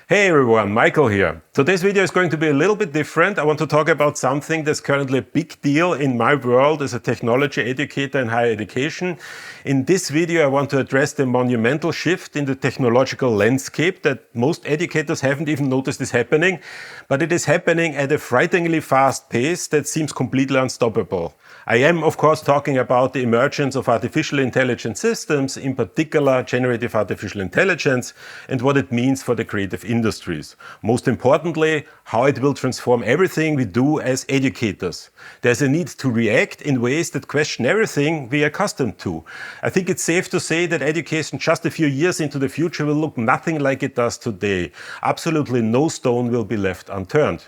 Hey everyone, Michael here. Today's video is going to be a little bit different. I want to talk about something that's currently a big deal in my world as a technology educator in higher education. In this video, I want to address the monumental shift in the technological landscape that most educators haven't even noticed is happening, but it is happening at a frighteningly fast pace that seems completely unstoppable. I am, of course, talking about the emergence of artificial intelligence systems, in particular generative artificial intelligence, and what it means for the creative industries. Most importantly, how it will transform everything we do as educators. There's a need to react in ways that question everything we are accustomed to. I think it's safe to say that education just a few years into the future will look nothing like it does today. Absolutely no stone will be left unturned.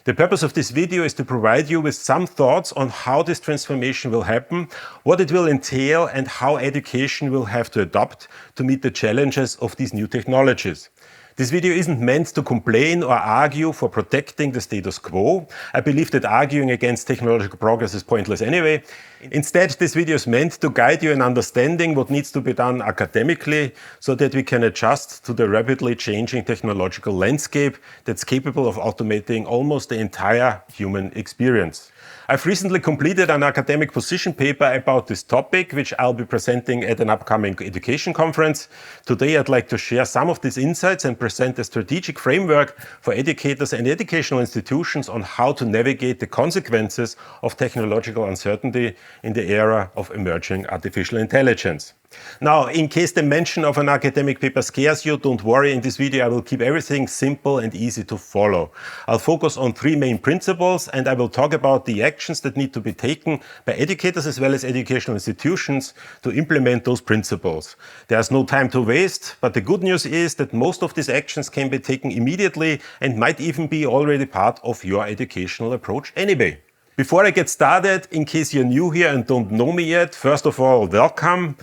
The purpose of this video is to provide you with some thoughts on how this transformation will happen, what it will entail, and how education will have to adapt to meet the challenges of these new technologies. This video isn't meant to complain or argue for protecting the status quo. I believe that arguing against technological progress is pointless anyway. Instead, this video is meant to guide you in understanding what needs to be done academically so that we can adjust to the rapidly changing technological landscape that's capable of automating almost the entire human experience. I've recently completed an academic position paper about this topic, which I'll be presenting at an upcoming education conference. Today, I'd like to share some of these insights and present a strategic framework for educators and educational institutions on how to navigate the consequences of technological uncertainty in the era of emerging artificial intelligence. Now, in case the mention of an academic paper scares you, don't worry. In this video, I will keep everything simple and easy to follow. I'll focus on three main principles, and I will talk about the actions that need to be taken by educators as well as educational institutions to implement those principles. There's no time to waste, but the good news is that most of these actions can be taken immediately and might even be already part of your educational approach anyway. Before I get started, in case you're new here and don't know me yet, first of all, welcome.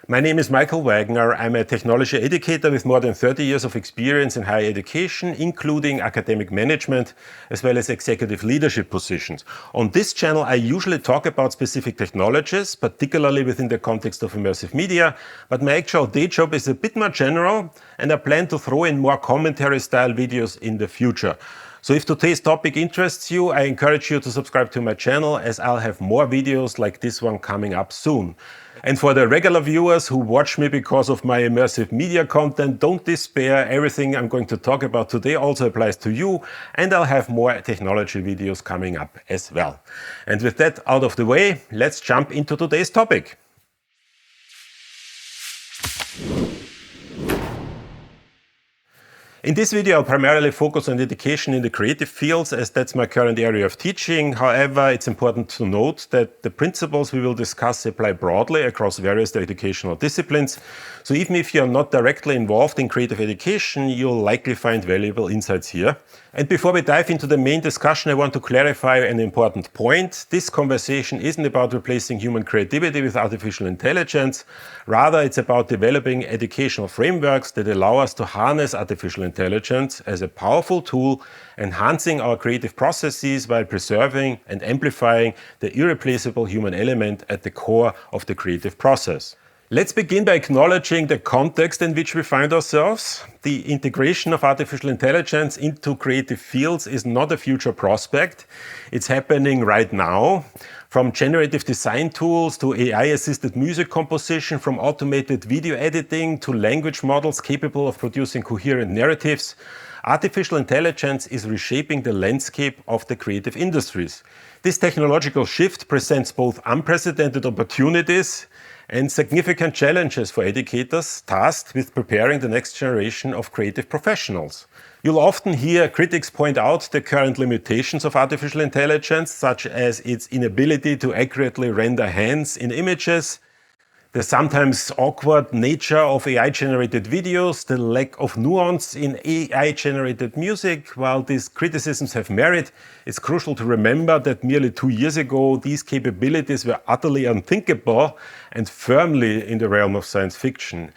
My name is Michael Wagner. I'm a technology educator with more than 30 years of experience in higher education, including academic management, as well as executive leadership positions. On this channel, I usually talk about specific technologies, particularly within the context of immersive media, but my actual day job is a bit more general, and I plan to throw in more commentary-style videos in the future. So if today's topic interests you, I encourage you to subscribe to my channel, as I'll have more videos like this one coming up soon. And for the regular viewers who watch me because of my immersive media content, don't despair. Everything I'm going to talk about today also applies to you, and I'll have more technology videos coming up as well. And with that out of the way, let's jump into today's topic. In this video, I'll primarily focus on education in the creative fields, as that's my current area of teaching. However, it's important to note that the principles we will discuss apply broadly across various educational disciplines. So even if you're not directly involved in creative education, you'll likely find valuable insights here. And before we dive into the main discussion, I want to clarify an important point. This conversation isn't about replacing human creativity with artificial intelligence. Rather, it's about developing educational frameworks that allow us to harness artificial intelligence as a powerful tool, enhancing our creative processes while preserving and amplifying the irreplaceable human element at the core of the creative process. Let's begin by acknowledging the context in which we find ourselves. The integration of artificial intelligence into creative fields is not a future prospect. It's happening right now. From generative design tools to AI-assisted music composition, from automated video editing to language models capable of producing coherent narratives, artificial intelligence is reshaping the landscape of the creative industries. This technological shift presents both unprecedented opportunities and significant challenges for educators tasked with preparing the next generation of creative professionals. You'll often hear critics point out the current limitations of artificial intelligence, such as its inability to accurately render hands in images, the sometimes awkward nature of AI-generated videos, the lack of nuance in AI-generated music. While these criticisms have merit, it's crucial to remember that merely 2 years ago, these capabilities were utterly unthinkable and firmly in the realm of science fiction.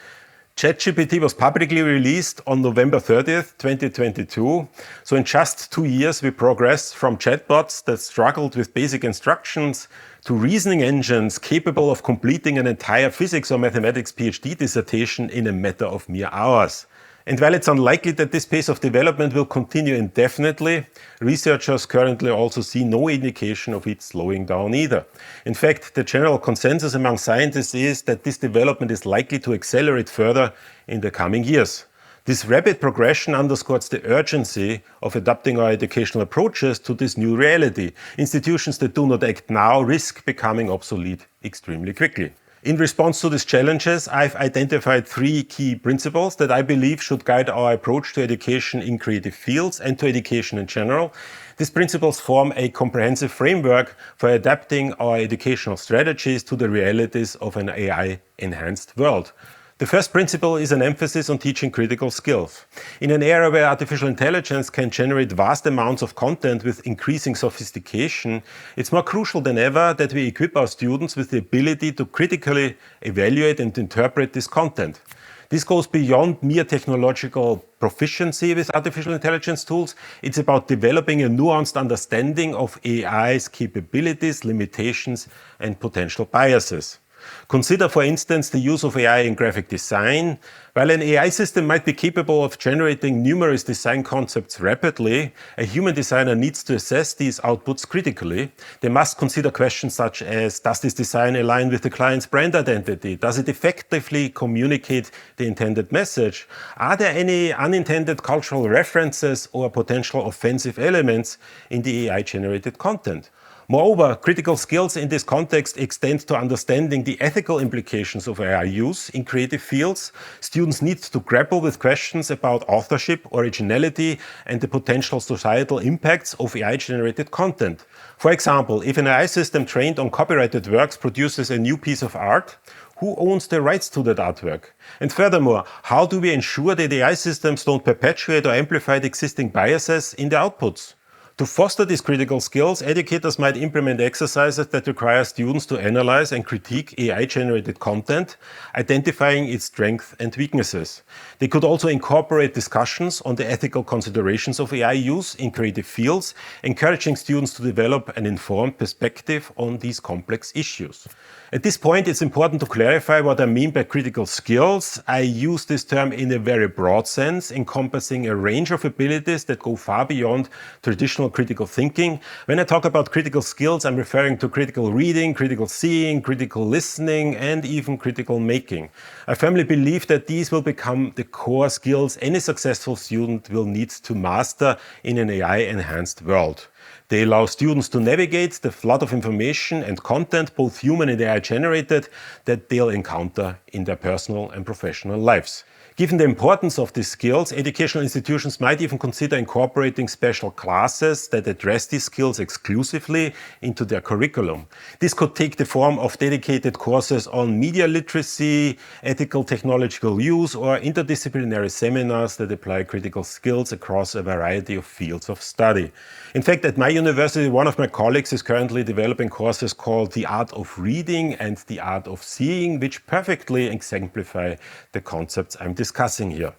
ChatGPT was publicly released on November 30th, 2022. So in just 2 years, we progressed from chatbots that struggled with basic instructions to reasoning engines capable of completing an entire physics or mathematics PhD dissertation in a matter of mere hours. And while it's unlikely that this pace of development will continue indefinitely, researchers currently also see no indication of it slowing down either. In fact, the general consensus among scientists is that this development is likely to accelerate further in the coming years. This rapid progression underscores the urgency of adapting our educational approaches to this new reality. Institutions that do not act now risk becoming obsolete extremely quickly. In response to these challenges, I've identified 3 key principles that I believe should guide our approach to education in creative fields and to education in general. These principles form a comprehensive framework for adapting our educational strategies to the realities of an AI-enhanced world. The first principle is an emphasis on teaching critical skills. In an era where artificial intelligence can generate vast amounts of content with increasing sophistication, it's more crucial than ever that we equip our students with the ability to critically evaluate and interpret this content. This goes beyond mere technological proficiency with artificial intelligence tools. It's about developing a nuanced understanding of AI's capabilities, limitations, and potential biases. Consider, for instance, the use of AI in graphic design. While an AI system might be capable of generating numerous design concepts rapidly, a human designer needs to assess these outputs critically. They must consider questions such as, does this design align with the client's brand identity? Does it effectively communicate the intended message? Are there any unintended cultural references or potential offensive elements in the AI-generated content? Moreover, critical skills in this context extend to understanding the ethical implications of AI use in creative fields. Students need to grapple with questions about authorship, originality, and the potential societal impacts of AI-generated content. For example, if an AI system trained on copyrighted works produces a new piece of art, who owns the rights to that artwork? And furthermore, how do we ensure that AI systems don't perpetuate or amplify the existing biases in the outputs? To foster these critical skills, educators might implement exercises that require students to analyze and critique AI-generated content, identifying its strengths and weaknesses. They could also incorporate discussions on the ethical considerations of AI use in creative fields, encouraging students to develop an informed perspective on these complex issues. At this point, it's important to clarify what I mean by critical skills. I use this term in a very broad sense, encompassing a range of abilities that go far beyond traditional critical thinking. When I talk about critical skills, I'm referring to critical reading, critical seeing, critical listening, and even critical making. I firmly believe that these will become the core skills any successful student will need to master in an AI-enhanced world. They allow students to navigate the flood of information and content, both human and AI-generated, that they'll encounter in their personal and professional lives. Given the importance of these skills, educational institutions might even consider incorporating special classes that address these skills exclusively into their curriculum. This could take the form of dedicated courses on media literacy, ethical technological use, or interdisciplinary seminars that apply critical skills across a variety of fields of study. In fact, at my university, one of my colleagues is currently developing courses called The Art of Reading and The Art of Seeing, which perfectly exemplify the concepts I'm discussing here.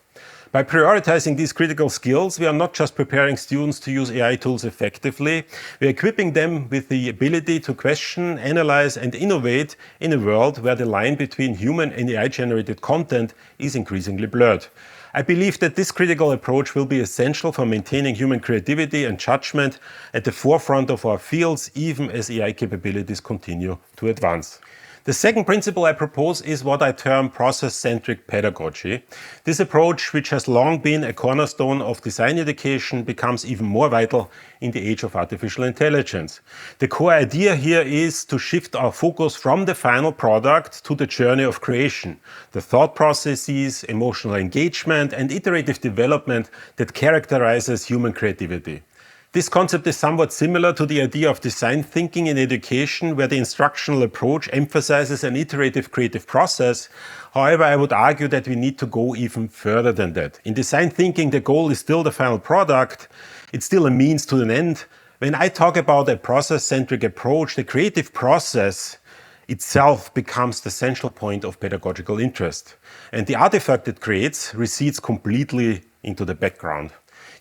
By prioritizing these critical skills, we are not just preparing students to use AI tools effectively, we are equipping them with the ability to question, analyze, and innovate in a world where the line between human and AI-generated content is increasingly blurred. I believe that this critical approach will be essential for maintaining human creativity and judgment at the forefront of our fields, even as AI capabilities continue to advance. The second principle I propose is what I term process-centric pedagogy. This approach, which has long been a cornerstone of design education, becomes even more vital in the age of artificial intelligence. The core idea here is to shift our focus from the final product to the journey of creation, the thought processes, emotional engagement, and iterative development that characterizes human creativity. This concept is somewhat similar to the idea of design thinking in education, where the instructional approach emphasizes an iterative creative process. However, I would argue that we need to go even further than that. In design thinking, the goal is still the final product. It's still a means to an end. When I talk about a process-centric approach, the creative process itself becomes the central point of pedagogical interest. And the artifact it creates recedes completely into the background.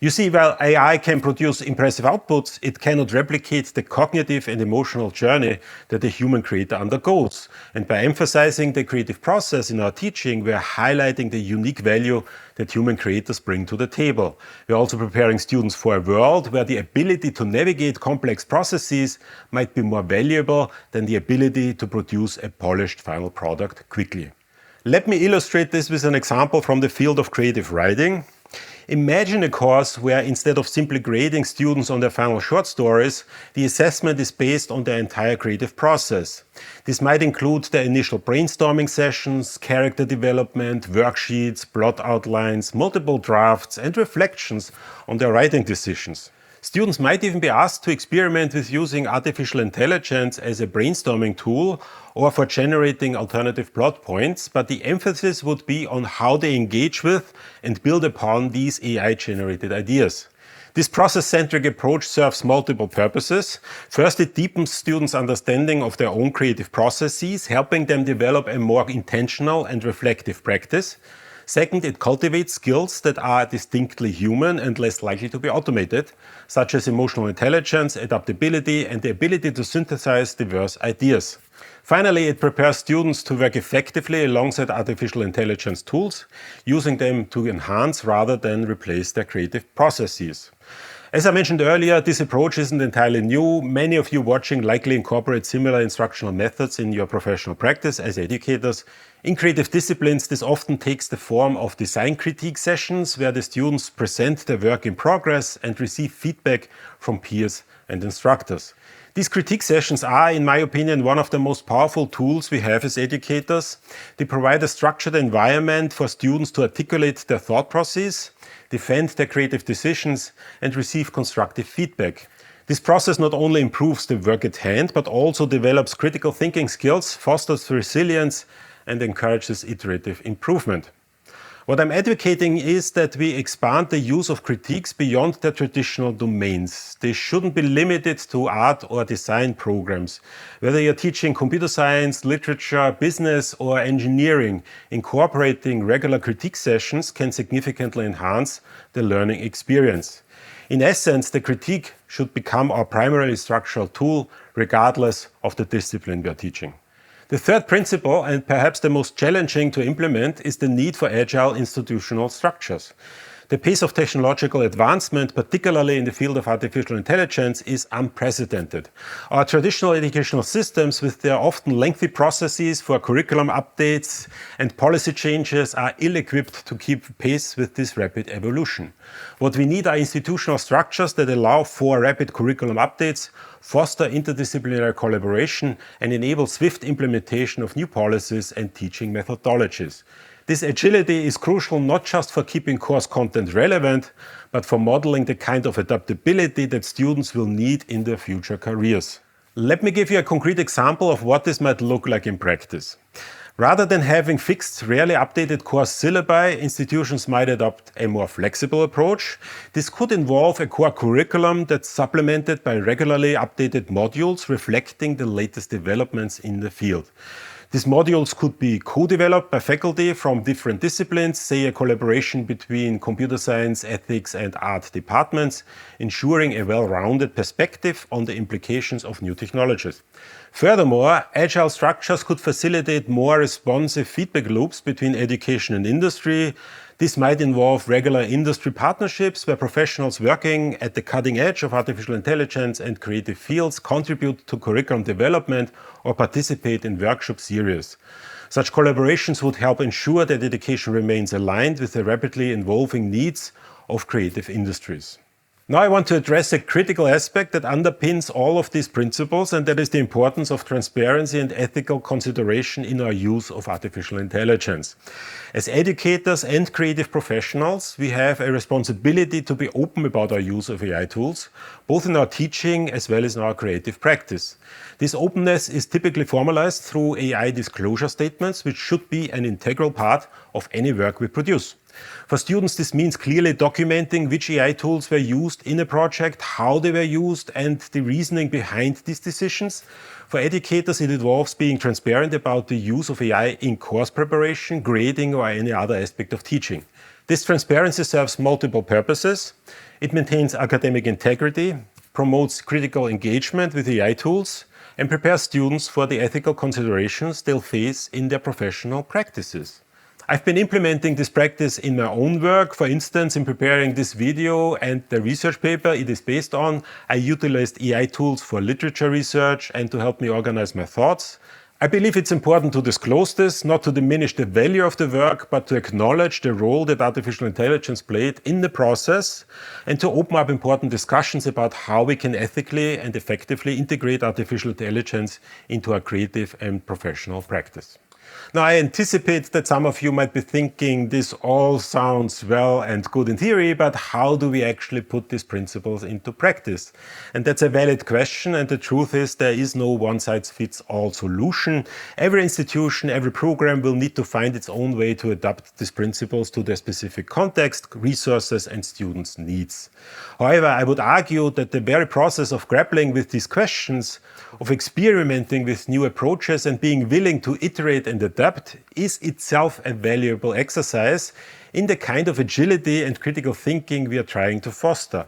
You see, while AI can produce impressive outputs, it cannot replicate the cognitive and emotional journey that a human creator undergoes. And by emphasizing the creative process in our teaching, we are highlighting the unique value that human creators bring to the table. We are also preparing students for a world where the ability to navigate complex processes might be more valuable than the ability to produce a polished final product quickly. Let me illustrate this with an example from the field of creative writing. Imagine a course where instead of simply grading students on their final short stories, the assessment is based on their entire creative process. This might include the initial brainstorming sessions, character development, worksheets, plot outlines, multiple drafts, and reflections on their writing decisions. Students might even be asked to experiment with using artificial intelligence as a brainstorming tool or for generating alternative plot points, but the emphasis would be on how they engage with and build upon these AI-generated ideas. This process-centric approach serves multiple purposes. First, it deepens students' understanding of their own creative processes, helping them develop a more intentional and reflective practice. Second, it cultivates skills that are distinctly human and less likely to be automated, such as emotional intelligence, adaptability, and the ability to synthesize diverse ideas. Finally, it prepares students to work effectively alongside artificial intelligence tools, using them to enhance rather than replace their creative processes. As I mentioned earlier, this approach isn't entirely new. Many of you watching likely incorporate similar instructional methods in your professional practice as educators. In creative disciplines, this often takes the form of design critique sessions where the students present their work in progress and receive feedback from peers and instructors. These critique sessions are, in my opinion, one of the most powerful tools we have as educators. They provide a structured environment for students to articulate their thought process, defend their creative decisions, and receive constructive feedback. This process not only improves the work at hand, but also develops critical thinking skills, fosters resilience, and encourages iterative improvement. What I'm advocating is that we expand the use of critiques beyond their traditional domains. They shouldn't be limited to art or design programs. Whether you're teaching computer science, literature, business, or engineering, incorporating regular critique sessions can significantly enhance the learning experience. In essence, the critique should become our primary structural tool, regardless of the discipline we are teaching. The third principle, and perhaps the most challenging to implement, is the need for agile institutional structures. The pace of technological advancement, particularly in the field of artificial intelligence, is unprecedented. Our traditional educational systems, with their often lengthy processes for curriculum updates and policy changes, are ill-equipped to keep pace with this rapid evolution. What we need are institutional structures that allow for rapid curriculum updates, foster interdisciplinary collaboration, and enable swift implementation of new policies and teaching methodologies. This agility is crucial not just for keeping course content relevant, but for modeling the kind of adaptability that students will need in their future careers. Let me give you a concrete example of what this might look like in practice. Rather than having fixed, rarely updated course syllabi, institutions might adopt a more flexible approach. This could involve a core curriculum that's supplemented by regularly updated modules reflecting the latest developments in the field. These modules could be co-developed by faculty from different disciplines, say a collaboration between computer science, ethics, and art departments, ensuring a well-rounded perspective on the implications of new technologies. Furthermore, agile structures could facilitate more responsive feedback loops between education and industry. This might involve regular industry partnerships where professionals working at the cutting edge of artificial intelligence and creative fields contribute to curriculum development or participate in workshop series. Such collaborations would help ensure that education remains aligned with the rapidly evolving needs of creative industries. Now I want to address a critical aspect that underpins all of these principles, and that is the importance of transparency and ethical consideration in our use of artificial intelligence. As educators and creative professionals, we have a responsibility to be open about our use of AI tools, both in our teaching as well as in our creative practice. This openness is typically formalized through AI disclosure statements, which should be an integral part of any work we produce. For students, this means clearly documenting which AI tools were used in a project, how they were used, and the reasoning behind these decisions. For educators, it involves being transparent about the use of AI in course preparation, grading, or any other aspect of teaching. This transparency serves multiple purposes. It maintains academic integrity, promotes critical engagement with AI tools, and prepares students for the ethical considerations they'll face in their professional practices. I've been implementing this practice in my own work. For instance, in preparing this video and the research paper it is based on, I utilized AI tools for literature research and to help me organize my thoughts. I believe it's important to disclose this, not to diminish the value of the work, but to acknowledge the role that artificial intelligence played in the process and to open up important discussions about how we can ethically and effectively integrate artificial intelligence into our creative and professional practice. Now, I anticipate that some of you might be thinking this all sounds well and good in theory, but how do we actually put these principles into practice? And that's a valid question, and the truth is there is no one-size-fits-all solution. Every institution, every program will need to find its own way to adapt these principles to their specific context, resources, and students' needs. However, I would argue that the very process of grappling with these questions, of experimenting with new approaches and being willing to iterate and adapt is itself a valuable exercise in the kind of agility and critical thinking we are trying to foster.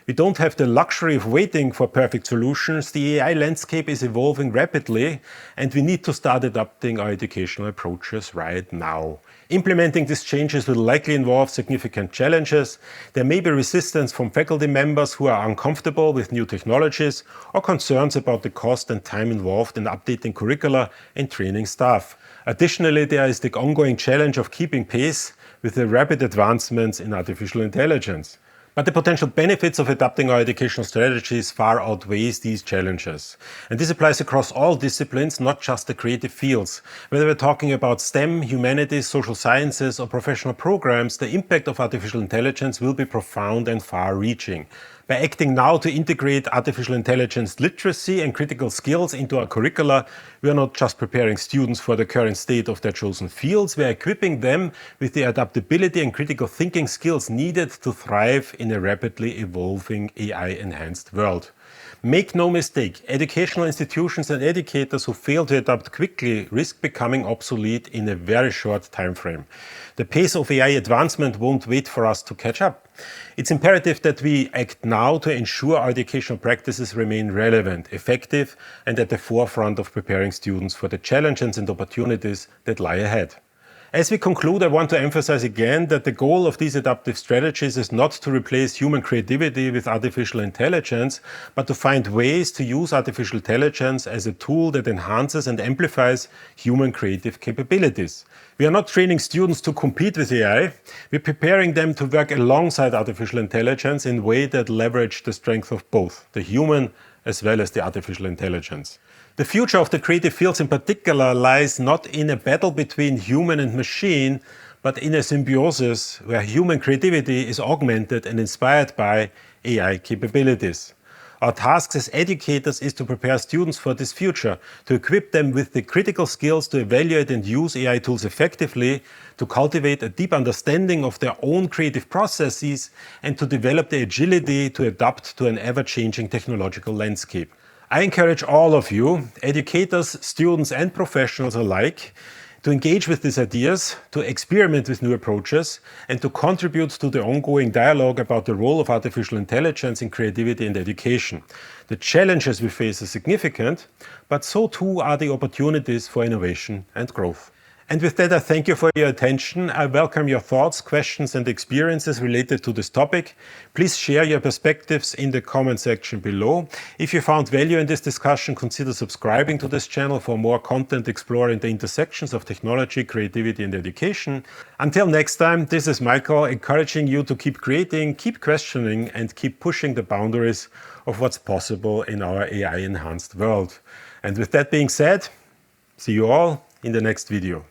We don't have the luxury of waiting for perfect solutions. The AI landscape is evolving rapidly, and we need to start adapting our educational approaches right now. Implementing these changes will likely involve significant challenges. There may be resistance from faculty members who are uncomfortable with new technologies or concerns about the cost and time involved in updating curricula and training staff. Additionally, there is the ongoing challenge of keeping pace with the rapid advancements in artificial intelligence. But the potential benefits of adapting our educational strategies far outweighs these challenges. And this applies across all disciplines, not just the creative fields. Whether we're talking about STEM, humanities, social sciences, or professional programs, the impact of artificial intelligence will be profound and far-reaching. By acting now to integrate artificial intelligence literacy and critical skills into our curricula, we are not just preparing students for the current state of their chosen fields, we are equipping them with the adaptability and critical thinking skills needed to thrive in a rapidly evolving AI-enhanced world. Make no mistake, educational institutions and educators who fail to adapt quickly risk becoming obsolete in a very short time frame. The pace of AI advancement won't wait for us to catch up. It's imperative that we act now to ensure our educational practices remain relevant, effective, and at the forefront of preparing students for the challenges and opportunities that lie ahead. As we conclude, I want to emphasize again that the goal of these adaptive strategies is not to replace human creativity with artificial intelligence, but to find ways to use artificial intelligence as a tool that enhances and amplifies human creative capabilities. We are not training students to compete with AI, we're preparing them to work alongside artificial intelligence in a way that leverage the strength of both, the human as well as the artificial intelligence. The future of the creative fields in particular lies not in a battle between human and machine, but in a symbiosis where human creativity is augmented and inspired by AI capabilities. Our task as educators is to prepare students for this future, to equip them with the critical skills to evaluate and use AI tools effectively, to cultivate a deep understanding of their own creative processes, and to develop the agility to adapt to an ever-changing technological landscape. I encourage all of you, educators, students and professionals alike, to engage with these ideas, to experiment with new approaches, and to contribute to the ongoing dialogue about the role of artificial intelligence in creativity and education. The challenges we face are significant, but so too are the opportunities for innovation and growth. And with that, I thank you for your attention. I welcome your thoughts, questions and experiences related to this topic. Please share your perspectives in the comment section below. If you found value in this discussion, consider subscribing to this channel for more content exploring the intersections of technology, creativity and education. Until next time, this is Michael, encouraging you to keep creating, keep questioning and keep pushing the boundaries of what's possible in our AI-enhanced world. And with that being said, see you all in the next video.